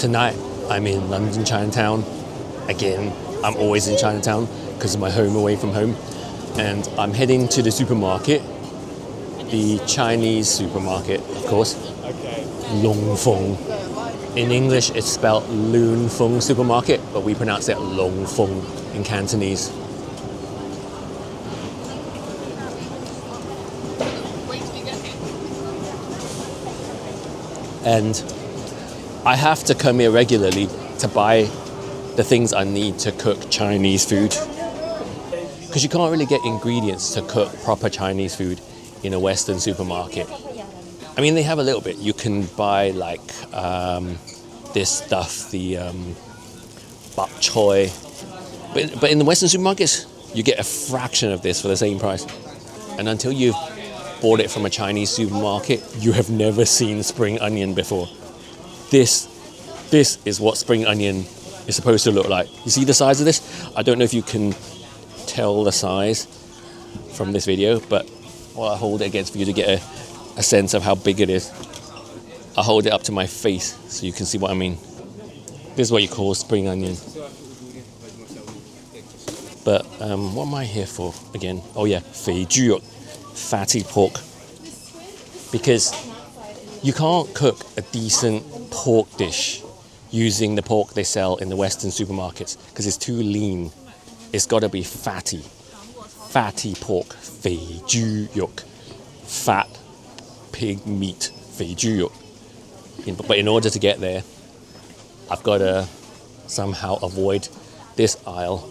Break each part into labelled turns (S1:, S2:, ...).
S1: Tonight, I'm in London Chinatown. Again, I'm always in Chinatown because of my home away from home. And I'm heading to the supermarket, the Chinese supermarket, of course. Long Feng. In English, it's spelled Loon Feng Supermarket, but we pronounce it Long Feng in Cantonese. And I have to come here regularly to buy the things I need to cook Chinese food. Because you can't really get ingredients to cook proper Chinese food in a Western supermarket. I mean, they have a little bit. You can buy like this stuff, the bok choy. But in the Western supermarkets, you get a fraction of this for the same price. And until you've bought it from a Chinese supermarket, you have never seen spring onion before. This is what spring onion is supposed to look like. You see the size of this? I don't know if you can tell the size from this video, but I'll hold it against for you to get a sense of how big it is. I'll hold it up to my face so you can see what I mean. This is what you call spring onion. But what am I here for again? Oh yeah, 肥猪肉, fatty pork. Because you can't cook a decent pork dish using the pork they sell in the Western supermarkets because it's too lean. It's got to be fatty. Fatty pork, 肥猪肉. Fat pig meat, 肥猪肉. But in order to get there, I've got to somehow avoid this aisle,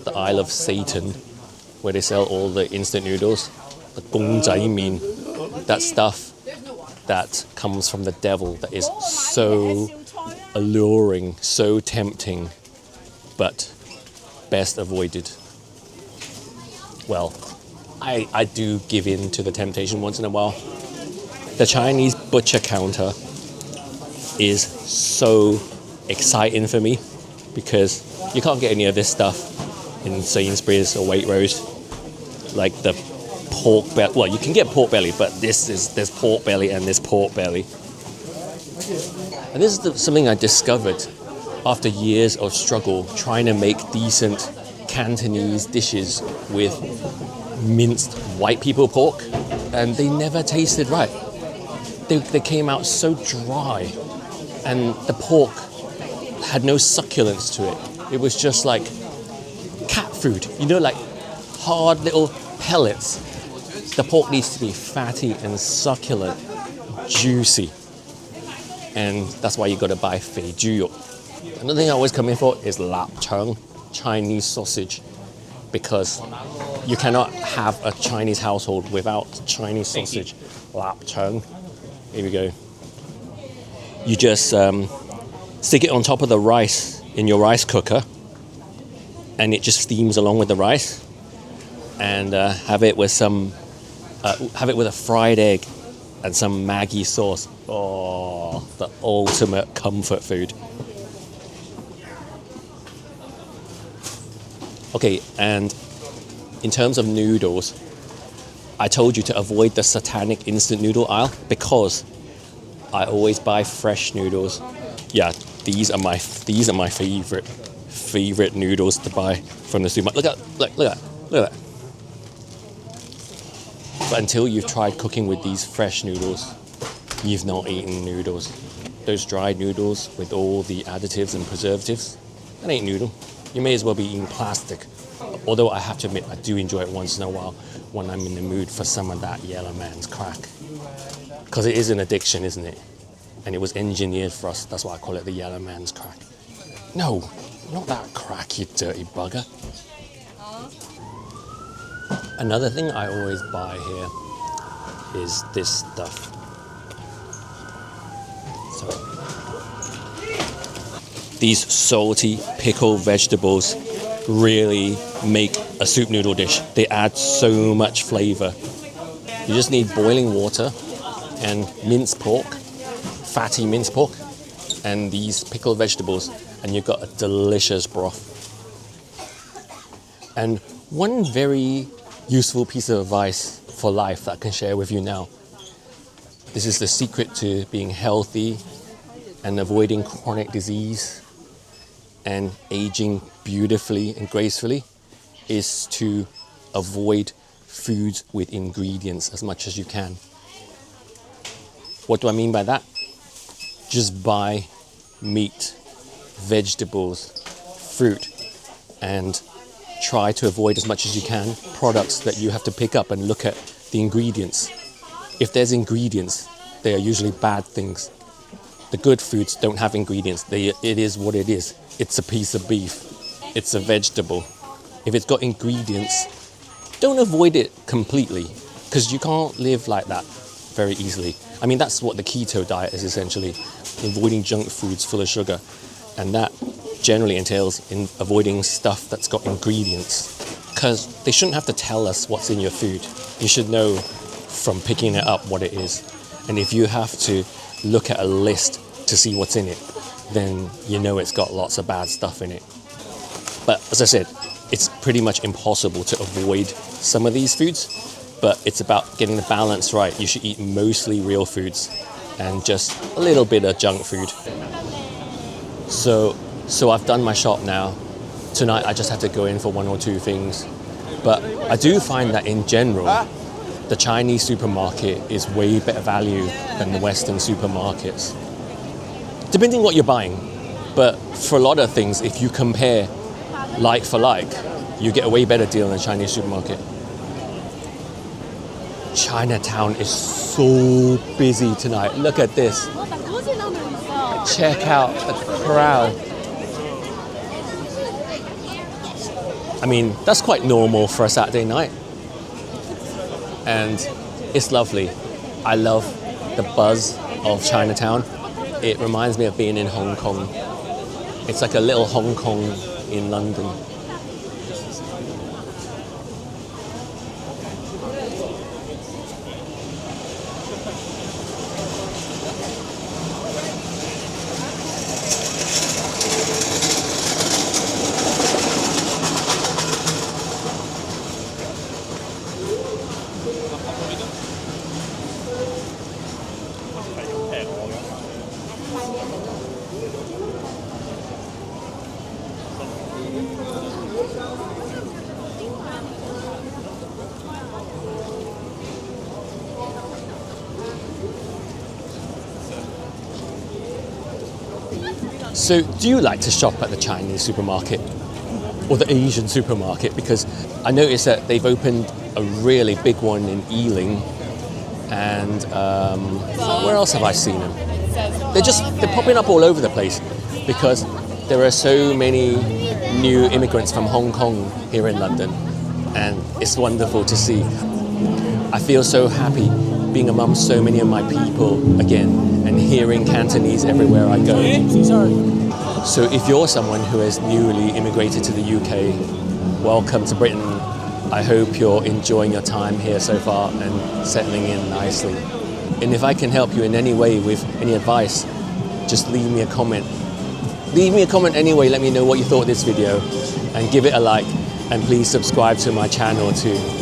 S1: the aisle of Satan, where they sell all the instant noodles, the 公仔麵, that stuff that comes from the devil, that is so alluring, so tempting, but best avoided. Well, I do give in to the temptation once in a while. The Chinese butcher counter is so exciting for me because you can't get any of this stuff in Sainsbury's or Waitrose. Like the pork belly. Well, you can get pork belly, but there's pork belly and there's pork belly. And this is something I discovered after years of struggle trying to make decent Cantonese dishes with minced white people pork, and they never tasted right. They came out so dry, and the pork had no succulence to it. It was just like cat food, like hard little pellets. The pork needs to be fatty and succulent, juicy, and that's why you got to buy 肥豬肉. Another thing I always come in for is lap chang, Chinese sausage, because you cannot have a Chinese household without Chinese sausage. Lap chang. Here we go. You just stick it on top of the rice in your rice cooker, and it just steams along with the rice. And have it with a fried egg and some Maggi sauce. Oh, the ultimate comfort food. Okay, and in terms of noodles, I told you to avoid the satanic instant noodle aisle because I always buy fresh noodles. Yeah, these are my favorite noodles to buy from the supermarket. Look at that. But until you've tried cooking with these fresh noodles, you've not eaten noodles. Those dried noodles with all the additives and preservatives, that ain't noodle. You may as well be eating plastic. Although I have to admit, I do enjoy it once in a while when I'm in the mood for some of that yellow man's crack. Because it is an addiction, isn't it? And it was engineered for us. That's why I call it the yellow man's crack. No, not that crack, you dirty bugger. Another thing I always buy here is this stuff. These salty pickled vegetables really make a soup noodle dish. They add so much flavor. You just need boiling water and minced pork, fatty minced pork, and these pickled vegetables, and you've got a delicious broth. And one very useful piece of advice for life that I can share with you now. This is the secret to being healthy and avoiding chronic disease and aging beautifully and gracefully is to avoid foods with ingredients as much as you can. What do I mean by that? Just buy meat, vegetables, fruit, and try to avoid as much as you can products that you have to pick up and look at the ingredients. If there's ingredients, they are usually bad things. The good foods don't have ingredients. It is what it is. It's a piece of beef. It's a vegetable. If it's got ingredients, don't avoid it completely, because you can't live like that very easily. I mean, that's what the keto diet is essentially, avoiding junk foods full of sugar. And that generally entails in avoiding stuff that's got ingredients, because they shouldn't have to tell us what's in your food. You should know from picking it up what it is. And if you have to look at a list to see what's in it, then you know it's got lots of bad stuff in it. But as I said, it's pretty much impossible to avoid some of these foods, but it's about getting the balance right. You should eat mostly real foods and just a little bit of junk food. So I've done my shop now. Tonight I just have to go in for one or two things. But I do find that in general, the Chinese supermarket is way better value than the Western supermarkets. Depending what you're buying. But for a lot of things, if you compare like for like, you get a way better deal in the Chinese supermarket. Chinatown is so busy tonight. Look at this. Check out the crowd. I mean, that's quite normal for a Saturday night. And it's lovely. I love the buzz of Chinatown. It reminds me of being in Hong Kong. It's like a little Hong Kong in London. So do you like to shop at the Chinese supermarket or the Asian supermarket? Because I noticed that they've opened a really big one in Ealing, and where else have I seen them? They're popping up all over the place because there are so many new immigrants from Hong Kong here in London, and it's wonderful to see. I feel so happy being among so many of my people again and hearing Cantonese everywhere I go. So if you're someone who has newly immigrated to the UK, welcome to Britain. I hope you're enjoying your time here so far and settling in nicely. And if I can help you in any way with any advice, just leave me a comment. Leave me a comment anyway, let me know what you thought of this video and give it a like, and please subscribe to my channel too.